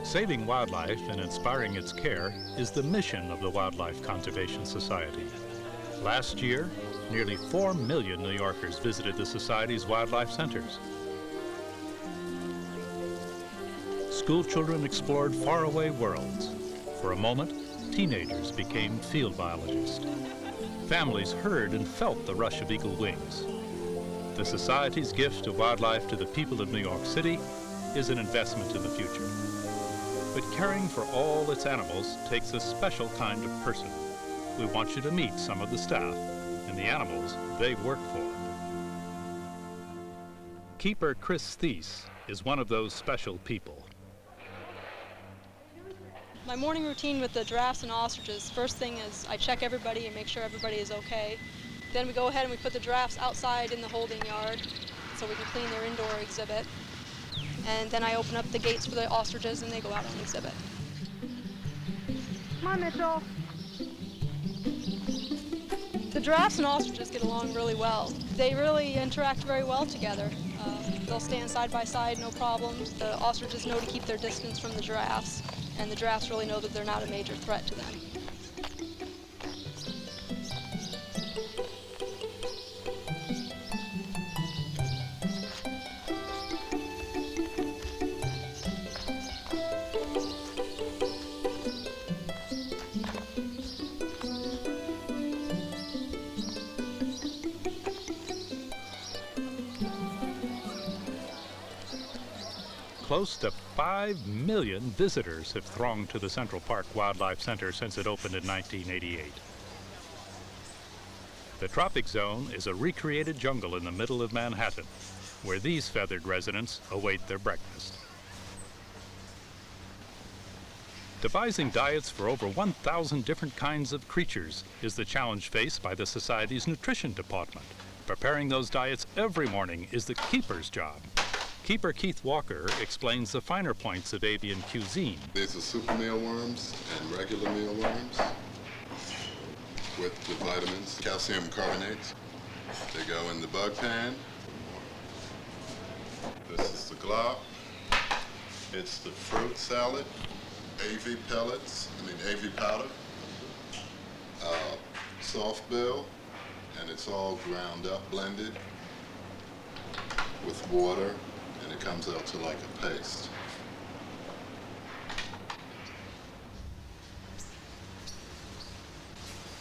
Saving wildlife and inspiring its care is the mission of the Wildlife Conservation Society. Last year, nearly 4 million New Yorkers visited the Society's wildlife centers. School children explored faraway worlds. For a moment, teenagers became field biologists. Families heard and felt the rush of eagle wings. The Society's gift of wildlife to the people of New York City is an investment in the future. But caring for all its animals takes a special kind of person. We want you to meet some of the staff and the animals they work for. Keeper Chris Thies is one of those special people. My morning routine with the giraffes and ostriches, first thing is I check everybody and make sure everybody is okay. Then we go ahead and we put the giraffes outside in the holding yard so we can clean their indoor exhibit. And then I open up the gates for the ostriches and they go out on exhibit. Come on, Mitchell. The giraffes and ostriches get along really well. They really interact very well together. They'll stand side by side, no problems. The ostriches know to keep their distance from the giraffes, and the giraffes really know that they're not a major threat to them. Close to 5 million visitors have thronged to the Central Park Wildlife Center since it opened in 1988. The Tropic Zone is a recreated jungle in the middle of Manhattan, where these feathered residents await their breakfast. Devising diets for over 1,000 different kinds of creatures is the challenge faced by the Society's nutrition department. Preparing those diets every morning is the keeper's job. Keeper Keith Walker explains the finer points of avian cuisine. These are super mealworms and regular mealworms with the vitamins, calcium carbonates. They go in the bug pan. This is the glop. It's the fruit salad, AV pellets, AV powder, soft bill, and it's all ground up, blended with water. And it comes out to like a paste.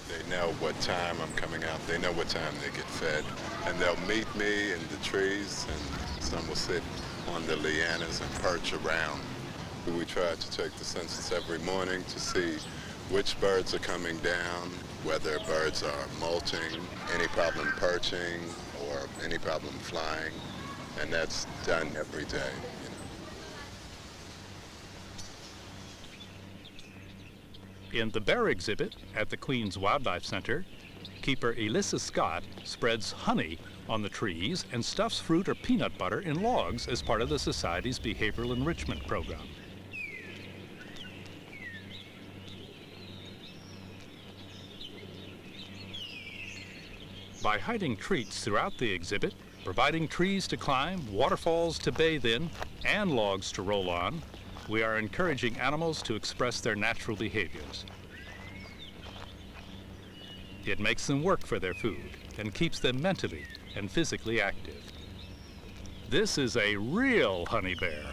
They know what time I'm coming out. They know what time they get fed. And they'll meet me in the trees, and some will sit on the lianas and perch around. We try to take the census every morning to see which birds are coming down, whether birds are molting, any problem perching, or any problem flying. And that's done every day. In the bear exhibit at the Queens Wildlife Center, keeper Elissa Scott spreads honey on the trees and stuffs fruit or peanut butter in logs as part of the Society's behavioral enrichment program. By hiding treats throughout the exhibit, providing trees to climb, waterfalls to bathe in, and logs to roll on, we are encouraging animals to express their natural behaviors. It makes them work for their food and keeps them mentally and physically active. This is a real honey bear.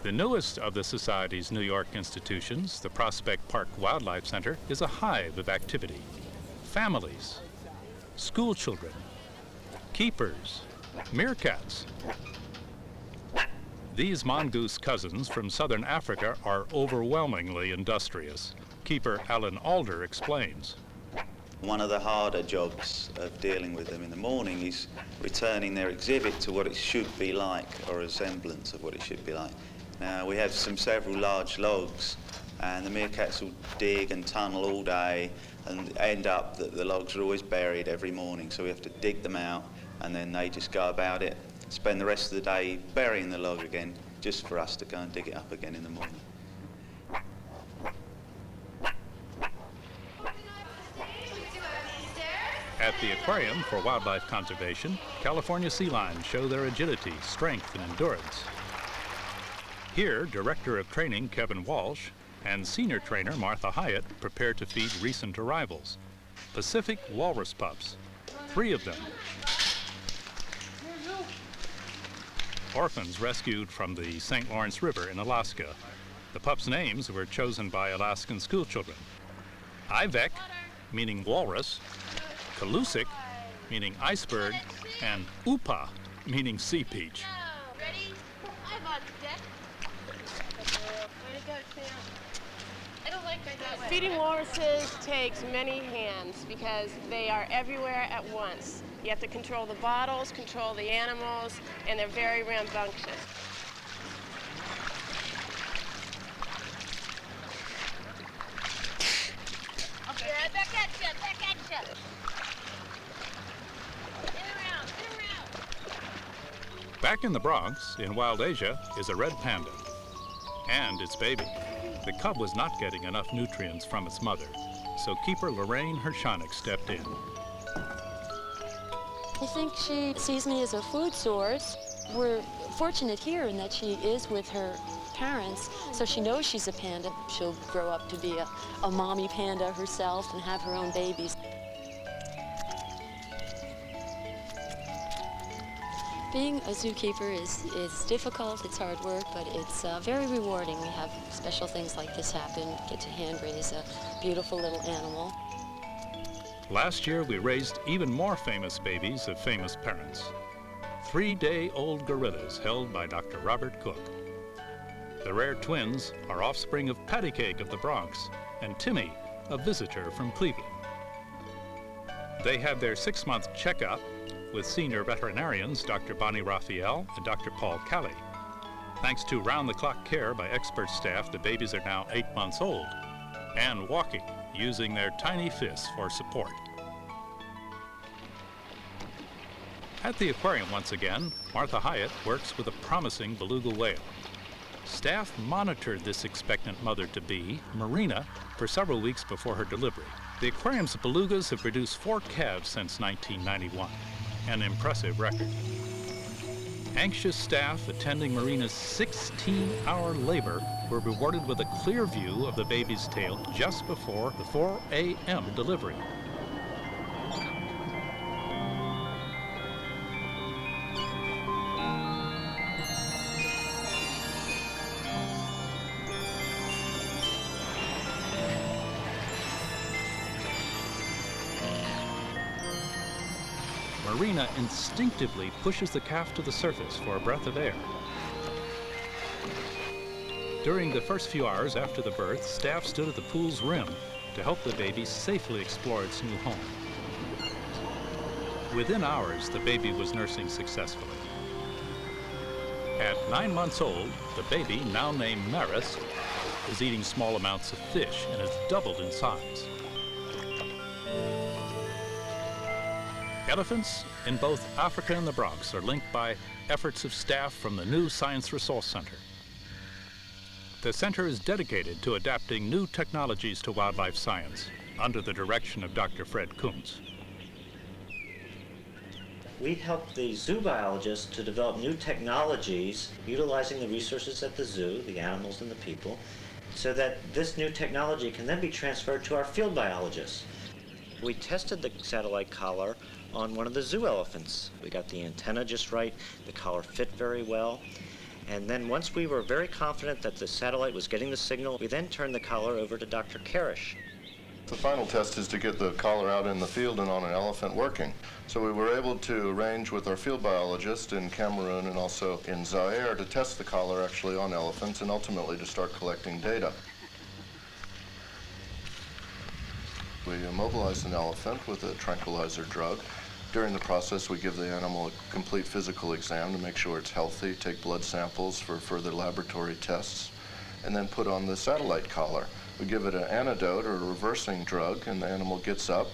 The newest of the Society's New York institutions, the Prospect Park Wildlife Center, is a hive of activity. Families, school children, keepers, meerkats. These mongoose cousins from southern Africa are overwhelmingly industrious. Keeper Alan Alder explains. One of the harder jobs of dealing with them in the morning is returning their exhibit to what it should be like, or a semblance of what it should be like. Now, we have several large logs, and the meerkats will dig and tunnel all day and end up that the logs are always buried every morning, so we have to dig them out, and then they just go about it, spend the rest of the day burying the log again, just for us to go and dig it up again in the morning. At the aquarium for wildlife conservation, California sea lions show their agility, strength, and endurance. Here, Director of Training Kevin Walsh and Senior Trainer Martha Hyatt prepare to feed recent arrivals, Pacific walrus pups, 3 of them. Orphans rescued from the St. Lawrence River in Alaska. The pups' names were chosen by Alaskan schoolchildren. Ivek, meaning walrus, Kalusik, meaning iceberg, and Upa, meaning sea peach. Ready? I'm on deck. Way to go, Sam. I don't like that. Feeding walruses takes many hands because they are everywhere at once. You have to control the bottles, control the animals, and they're very rambunctious. Okay, back at you, back at you. Spin around. Back in the Bronx, in Wild Asia, is a red panda and its baby. The cub was not getting enough nutrients from its mother, so keeper Lorraine Hershonik stepped in. I think she sees me as a food source. We're fortunate here in that she is with her parents, so she knows she's a panda. She'll grow up to be a mommy panda herself and have her own babies. Being a zookeeper is difficult, it's hard work, but it's very rewarding. We have special things like this happen, get to hand raise a beautiful little animal. Last year, we raised even more famous babies of famous parents. 3-day-old gorillas held by Dr. Robert Cook. The rare twins are offspring of Patty Cake of the Bronx and Timmy, a visitor from Cleveland. They had their 6-month checkup with senior veterinarians Dr. Bonnie Raphael and Dr. Paul Kelly. Thanks to round-the-clock care by expert staff, the babies are now 8 months old and walking, using their tiny fists for support. At the aquarium once again, Martha Hyatt works with a promising beluga whale. Staff monitored this expectant mother-to-be, Marina, for several weeks before her delivery. The aquarium's belugas have produced 4 calves since 1991, an impressive record. Anxious staff attending Marina's 16-hour labor were rewarded with a clear view of the baby's tail just before the 4 a.m. delivery. Marina instinctively pushes the calf to the surface for a breath of air. During the first few hours after the birth, staff stood at the pool's rim to help the baby safely explore its new home. Within hours, the baby was nursing successfully. At 9 months old, the baby, now named Maris, is eating small amounts of fish and has doubled in size. Elephants in both Africa and the Bronx are linked by efforts of staff from the new Science Resource Center. The center is dedicated to adapting new technologies to wildlife science under the direction of Dr. Fred Kuntz. We help the zoo biologists to develop new technologies utilizing the resources at the zoo, the animals and the people, so that this new technology can then be transferred to our field biologists. We tested the satellite collar on one of the zoo elephants. We got the antenna just right, the collar fit very well, and then once we were very confident that the satellite was getting the signal, we then turned the collar over to Dr. Karish. The final test is to get the collar out in the field and on an elephant working. So we were able to arrange with our field biologist in Cameroon and also in Zaire to test the collar actually on elephants and ultimately to start collecting data. We immobilize an elephant with a tranquilizer drug. During the process, we give the animal a complete physical exam to make sure it's healthy, take blood samples for further laboratory tests, and then put on the satellite collar. We give it an antidote or a reversing drug, and the animal gets up,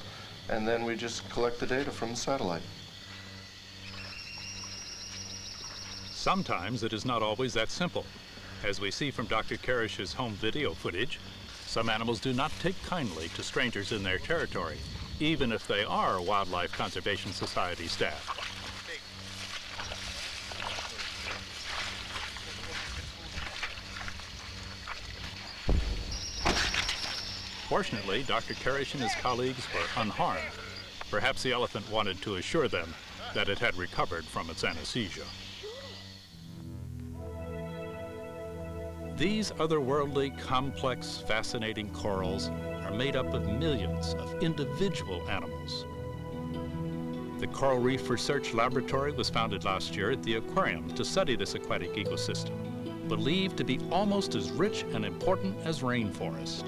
and then we just collect the data from the satellite. Sometimes it is not always that simple. As we see from Dr. Karish's home video footage, some animals do not take kindly to strangers in their territory, even if they are Wildlife Conservation Society staff. Fortunately, Dr. Karish and his colleagues were unharmed. Perhaps the elephant wanted to assure them that it had recovered from its anesthesia. These otherworldly, complex, fascinating corals are made up of millions of individual animals. The Coral Reef Research Laboratory was founded last year at the Aquarium to study this aquatic ecosystem, believed to be almost as rich and important as rainforest.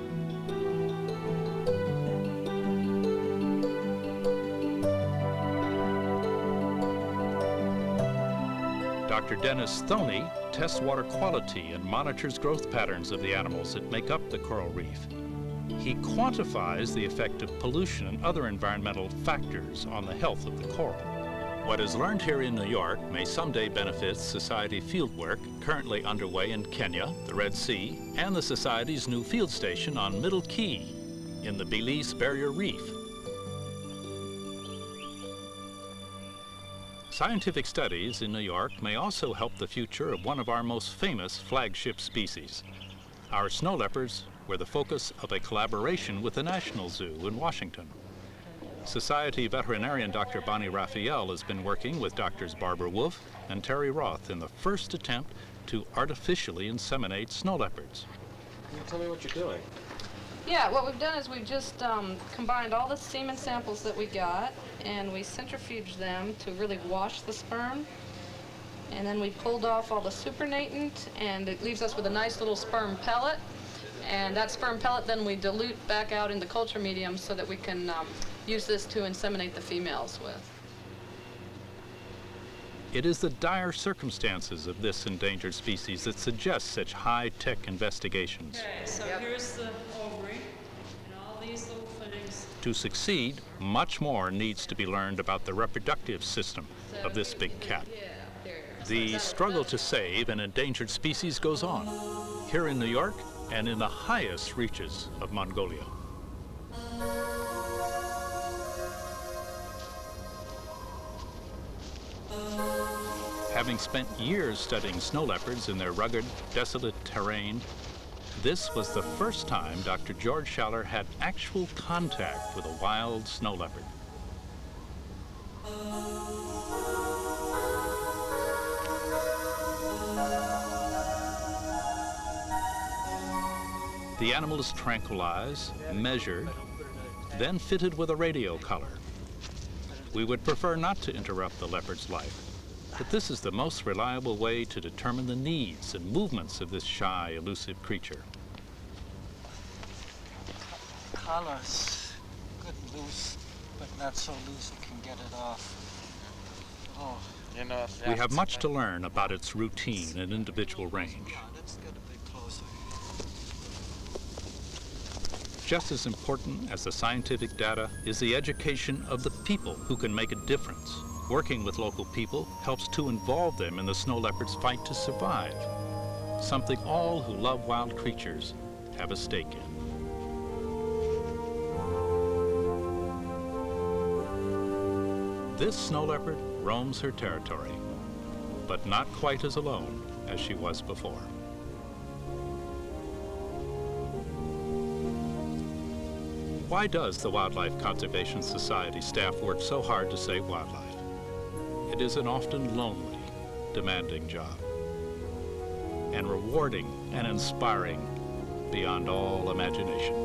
Dr. Dennis Thoney tests water quality and monitors growth patterns of the animals that make up the coral reef. He quantifies the effect of pollution and other environmental factors on the health of the coral. What is learned here in New York may someday benefit Society fieldwork currently underway in Kenya, the Red Sea, and the Society's new field station on Middle Key in the Belize Barrier Reef. Scientific studies in New York may also help the future of one of our most famous flagship species. Our snow leopards were the focus of a collaboration with the National Zoo in Washington. Society veterinarian Dr. Bonnie Raphael has been working with Drs. Barbara Wolf and Terry Roth in the first attempt to artificially inseminate snow leopards. Can you tell me what you're doing? Yeah, what we've done is we've just combined all the semen samples that we got, and we centrifuged them to really wash the sperm. And then we pulled off all the supernatant, and it leaves us with a nice little sperm pellet. And that sperm pellet then we dilute back out in the culture medium so that we can use this to inseminate the females with. It is the dire circumstances of this endangered species that suggest such high-tech investigations. Okay, so here's the ovary and all these little things. To succeed, much more needs to be learned about the reproductive system of this big cat. The struggle to save an endangered species goes on, here in New York and in the highest reaches of Mongolia. Having spent years studying snow leopards in their rugged, desolate terrain, this was the first time Dr. George Schaller had actual contact with a wild snow leopard. The animal is tranquilized, measured, then fitted with a radio collar. We would prefer not to interrupt the leopard's life, but this is the most reliable way to determine the needs and movements of this shy, elusive creature. Collar's good and loose, but not so loose it can get it off. Oh, you know. We have much to learn about its routine and individual range. Let's get a bit closer. Just as important as the scientific data is the education of the people who can make a difference. Working with local people helps to involve them in the snow leopard's fight to survive, something all who love wild creatures have a stake in. This snow leopard roams her territory, but not quite as alone as she was before. Why does the Wildlife Conservation Society staff work so hard to save wildlife? It is an often lonely, demanding job, and rewarding and inspiring beyond all imagination.